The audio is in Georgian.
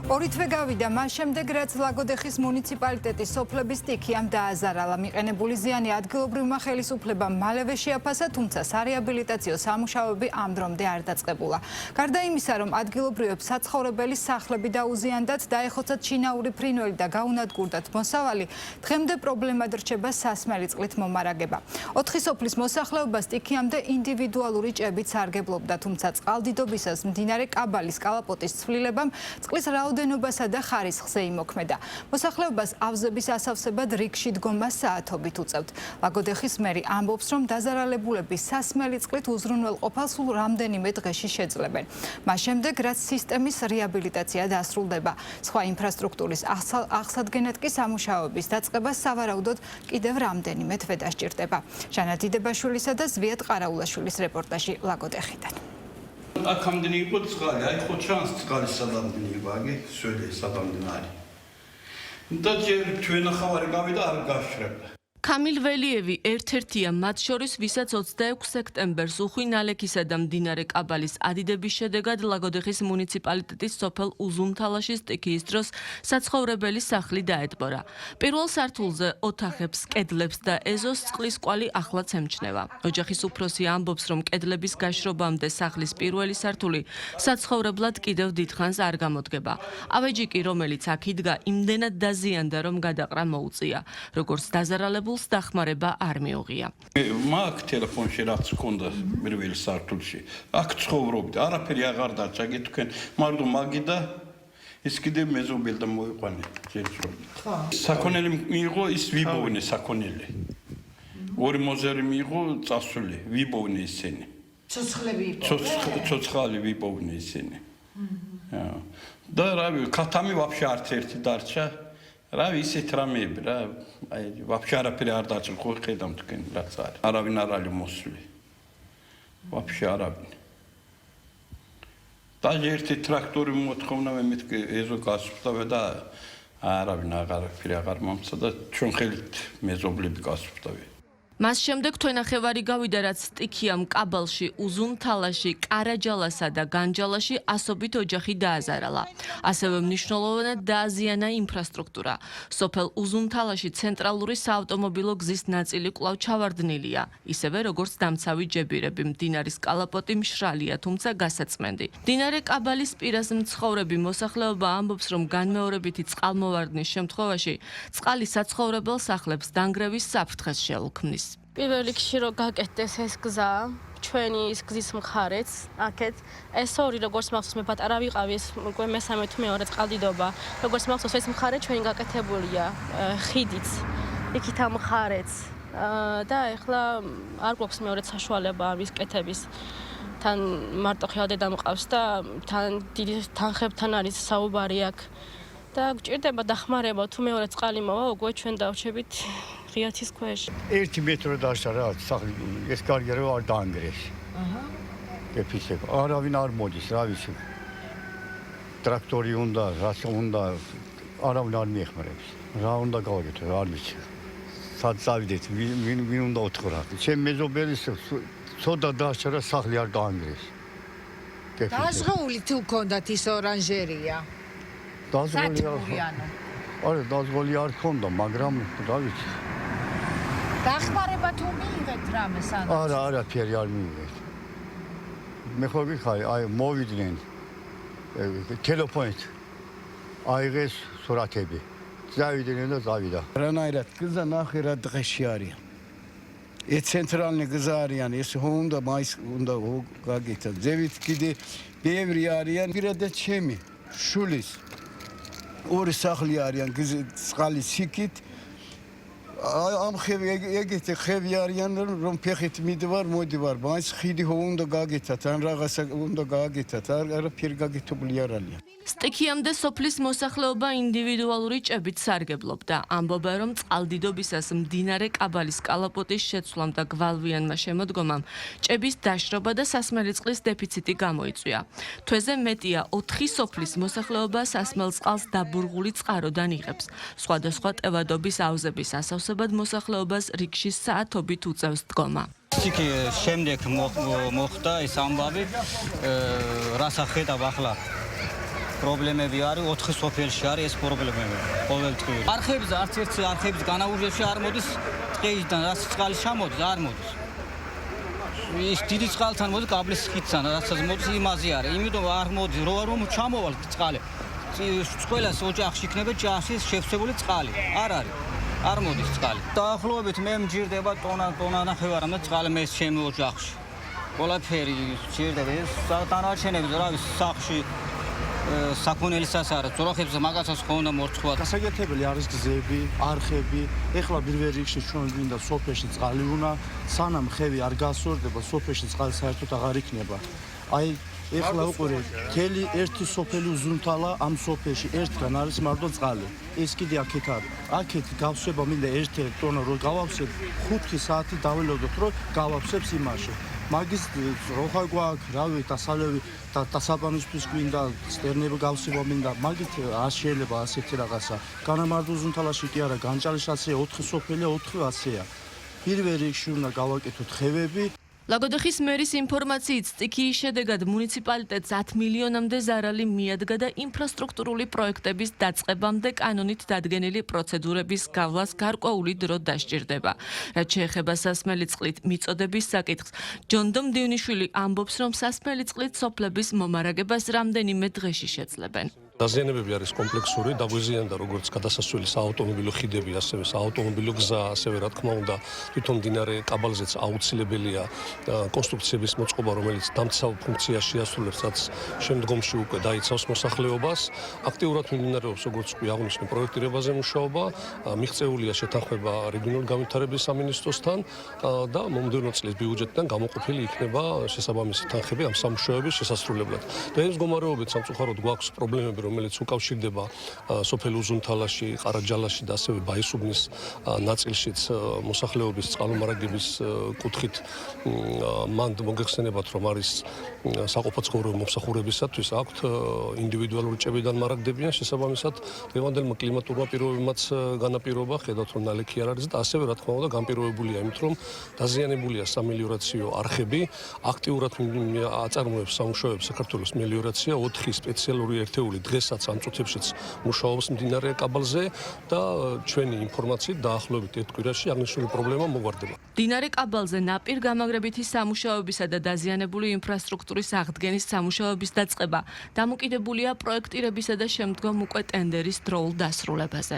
ორი თვე გავიდა, მას შემდეგ რაც ლაგოდეხის მუნიციპალიტეტის სოფლების სტიქიამ დააზარალა. მიყენებული ზიანი ადგილობრივმა ხელისუფლებამ მალევე შეაფასა, თუმცა სარეაბილიტაციო სამუშაოები ამ დრომდე არ დაწყებულა. გარდა იმისა, რომ ადგილობრივებს საცხოვრებელი სახლები დაუზიანდათ, დაეხოცათ შინაური ფრინველი და გაუნადგურდათ მოსავალი, დღემდე პრობლემად რჩება სასმელი წყლით მომარაგება. 4 სოფლის მოსახლეობა სტიქიამდე ინდივიდუალური ჭებით სარგებლობდა, თუმცა წყალდიდობისას მდინარე კაბალის კალაპოტის ცვლილებამ წყლის რაოდენობასა და ხარისხზე იმოქმედა. მოსახლეობას ავზების ასავსებად რიგში დგომა საათობით უწევთ. ლაგოდეხის მერი ამბობს, რომ დაზარალებულები სასმელი წყლით უზრუნველყოფას სულ რამდენიმე დღეში შეძლებენ. მას შემდეგ, რაც სისტემის რეაბილიტაცია დასრულდება. სხვა ინფრასტრუქტურის აღსადგენად კი სამუშაოების დაწყება სავარაუდოდ კიდევ რამდენიმე თვე დასჭირდება. ჟანა დიდებაშვილისა და ზვიად ყარაულაშვილის რეპორტაჟი ლაგოდეხიდან. აქამდე იყო წყალი, აი ხო ჩანს წყალი სადამდე იყო, აგი სველი სადამდე არის. და ჯერ ჩვენახავარი გავიდა არ გაშრება. კამილ ველიევი ერთ-ერთია მათ შორის, ვისაც 26 სექტემბერს უხვი ნალექისა და მდინარე კაბალის ადიდების შედეგად ლაგოდეხის მუნიციპალიტეტის სოფელ უზუნთალაშის სტიქიის დროს საცხოვრებელი სახლი დაეტბორა. პირველ სართულზე ოთახებს, კედლებს და ეზოს წყლის კვალი ახლაც ემჩნევა. ოჯახის უფროსი ამბობს, რომ კედლების გაშრობამდე სახლის პირველი სართული საცხოვრებლად კიდევ დიდხანს არ გამოდგება. ავეჯიკი, რომელიც აქ იდგა, იმდენად დაზიანდა, რომ გადაყრა მოუწია. როგორც დაზარალებულ დახმარება არ მიუღია. მაგ ტელეფონში რაც ჰქონდა პირველ სართულში, აქ ცხოვრობდი, არაფერი აღარ დარჩა თქვენ, მაგრამ მაგი და ის კიდევ მეზობელ და მოიყვანე ჯერჯერობით. საქონელი მიიღო, ის ვიბოვნე საქონელი. ორი მოზერი მიიღო, წასული, ვიბოვნე ისინი. ცოცხალი ვიბოვნე ისინი. და რავი, ქათამი ვაფშე არც ერთი დარჩა. რავი, ისეთ რამეები რა, აი ვაფშე არაფერი არ დარჩა, ხო ხედავ თქვენ რაც არის. არავინ არ არის მოსული. ვაფშე არავინ. და ერთი ტრაქტორი მოთხოვნა მე მეთქე ეზო გასუფთავე და არავინ აღარაფერი აღარ მომცა და ჩვენ ხელით მეზობლები გასუფთავე. მას შემდეგ თვენახევარი გავიდა, რაც სტიქიამ კაბალში, უზუნთალაში, კარაჯალასა და განჯალაში ასობით ოჯახი დააზარალა. ასევე მნიშვნელოვნად დააზიანა ინფრასტრუქტურა. სოფელ უზუნთალაში ცენტრალური საავტომობილო გზის ნაწილი კვლავ ჩავარდნილია, ისევე როგორც დამცავი ჯებირები. მდინარის კალაპოტი მშრალია, თუმცა გასაწმენდი. მდინარე კაბალის პირას მცხოვრები მოსახლეობა ამბობს, რომ განმეორებითი წყალმოვარდნის შემთხვევაში წყალი საცხოვრებელ სახლებს დანგრევის საფრთხეს შეუქმნის. პირველ რიგში რომ გაკეთდეს ეს გზა, ჩვენი ის გზის მხარეც, აქეთ ეს ორი როგორც მახსოვს მე პატარა ვიყავი, ეს უკვე მესამე თუ მეორე წყალდიდობა. როგორც მახსოვს ეს მხარე ჩვენი გაკეთებულია ხიდიც, იქით ამ მხარეც. და ეხლა არ გვაქვს მეორედ საშუალება ამის კეთების. თან მარტო ხიადედა მყავს და თან დიდი თანხებთან არის საუბარი აქ. და გვჭირდება დახმარება, თუ მეორე წყალი მოვა, უკვე ჩვენ დავჩებით ღიათის ქვეშ. 1 მეტრო დაშა რა, სახლი ეს კარიერა არ დაანგრეს. ეფისებ. არავინ არ მოდის, რა ვიცი. ტრაქტორი უნდა, რას უნდა, არავინ არ მიეხმარებს. რა უნდა გავაკეთო, არ ვიცი. სად წავიდეთ, ვინ უნდა უთხრა. ჩემ მეზობელი ცოტა დაშა რა, სახლი არ დაანგრეს. დაზღეული თუ გქონდათ ის ორანჟერია? დაზღოლი არ ქონდა, მაგრამ რა ვიცი. დახმარება თუ მიიღეთ რამე სანამ? არა, არაფერი არ მიიღეთ. მე ხო ვიხარი, აი მოვიდნენ ტელეფონით. აიღეს სურათები. წავიდნენ და წავიდა. რანაირად გზა ნახე რა დღეში არის. ეს ცენტრალური გზა არიან, ეს უნდა მაის უნდა გაგეთა. ზევით კიდე ბევრი არიან, პირადად ჩემი შულის ორი სახლი არიან წყალის იქით. ამ ხევი ეგეთი ხევი არიან, რომ ფეხით მიდივარ, მოდივარ. მას ხიდი უნდა გაგეთათ, ან რაღაცა უნდა გაგეთათ, არაფერი გაგეთებული არ არის. სტიქიამდე სოფლის მოსახლეობა ინდივიდუალური ჭებით სარგებლობდა. ამბობა, რომ წყალდიდობისას მდინარე კაბალის კალაპოტის შეცვლამ და გვალვიანმა შემოდგომამ ჭების დაშრობა და სასმელი წყლის დეფიციტი გამოიწვია. თვეზე მეტია 4 სოფლის მოსახლეობა სასმელ წყალს დაბურღული წყაროდან იღებს. სხვადასხვა ტევადობის ავზების ასავსებად მოსახლეობას რიგში საათობით უწევს დგომა. Iki შემდეგ მოხდა ეს ამბავი, რასაც ხედავ ახლა პრობლემები არის 4 სოფელში არის ეს პრობლემები ყოველდღიური. არხებზე არც ერთი არხების განაუჟებში არ მოდის ტყეიდან რაც წყალი ჩამოდის არ მოდის. ის დიდი წყალთან მოდის კაბლის ხიდთან რასაც მოდის იმაზე არის. იმიტომ არ მოდის რომ ჩამოვალ წყალი. ყველას ოჯახში იქნება ჭაში შევსებული წყალი. არ არის. არ მოდის წყალი. დაახლოებით მე მჯირდება ტონა ნახევარი მე წყალი მე ჩემი ოჯახში. ყველაფერი სჭირდება ეს დანარჩენები რა ვიცი სახლში საქონელისაც არა ძროხებს მაგასაც ხონდა მორცხვა გასაკეთებელი არის გზები არხები ეხლა პირველ რიგში ჩვენ გვინდა სოფელში წყალი უნდა სანამ ხევი არ გასორდება სოფელში წყალი საერთოდ აღარ იქნება აი ეხლა უყურე მთელი ერთი სოფელი უზუნთალა ამ სოფელში ერთგან არის მარტო წყალი ეს კიდე აქეთ არის აქეთ გავსება მინდა ერთი ტონა რო გავავსებ 5 საათი დაველოდოთ რომ გავავსებს იმაში მაგის როხა გვაქვს, რავი, დასალევი და დასაბანისთვის გვინდა, სტერნები გავსება მინდა, მაგით არ შეიძლება ასეთი რაღაცა. განამარტო უზუნთალაში კი არა, განჭალიშაცია 4 სოფელია, 4 ასეა. პირველ რიგში უნდა გავაკეთოთ ხევები. ლაგოდეხის მერის ინფორმაციით სტიქიის შედეგად მუნიციპალიტეტს 10 მილიონამდე ზარალი მიადგა და ინფრასტრუქტურული პროექტების დაწყებამდე კანონით დადგენილი პროცედურების გავლას გარკვეული დრო დასჭირდება. რაც შეეხება სასმელი წყლით მიწოდების საკითხს, ჯონდომ დინიშვილი ამბობს, რომ სასმელი წყლით სოფლების მომარაგებას რამდენიმე დღეში შეძლებენ. დაზიანებები არის კომპლექსური, დაგვიზიანდა როგორც გადასასვლელი საავტომობილო ხიდები, ასევე საავტომობილო გზა, ასევე რა თქმა უნდა, თვითონ მდინარე კაბალზეც აუცილებელია კონსტრუქციების მოწყობა, რომელიც დამცავ ფუნქციას შეასრულებს, რაც შემდგომში უკვე დაიცავს მოსახლეობას. აქტიურად მიმდინარეობს, როგორც კი აღნიშნე, პროექტირებაზე მუშაობა, მიღწეულია შეთანხმება რეგიონული განვითარების სამინისტროსთან და მომდევნო წლის ბიუჯეტიდან გამოყოფილი იქნება შესაბამისი თანხები ამ სამუშაოების შესასრულებლად. და ეს მდგომარეობით სამწუხაროდ გვაქვს პრობლემები რომელიც უკავშირდება სოფელ უზუნთალაში, ყარაჯალაში და ასევე ბაისუბნის ნაწილშიც მოსახლეობის წყალმომარაგების კუთხით მანდ მოგეხსენებათ რომ არის საყოფაცხოვრებო მომსახურებისათვის აქვთ ინდივიდუალური ჭებიდან მარაგდებიან შესაბამისად დღევანდელმა კლიმატურმა პირობებმაც განაპირობა ხედავთ რომ ნალექი არ არის და ასევე რა თქმა უნდა განპირობებულია იმით რომ დაზიანებულია სამელიორაციო არხები აქტიურად აწარმოებს სამუშაოებს საქართველოს მელიორაცია 4 სპეციალური ერთეული დღესაც ამ წუთებშიც მუშაობს მდინარე კაბალზე და ჩვენი ინფორმაციით დაახლოებით ერთ კვირაში აღნიშნული პრობლემა მოგვარდება. მდინარე კაბალზე ნაპირ გამაგრებითი სამუშაოებისა და დაზიანებული ინფრასტრუქტურის აღდგენის სამუშაოების დაწყება დამოკიდებულია პროექტირებისა და შემდგომ უკვე ტენდერის დროულ დასრულებაზე.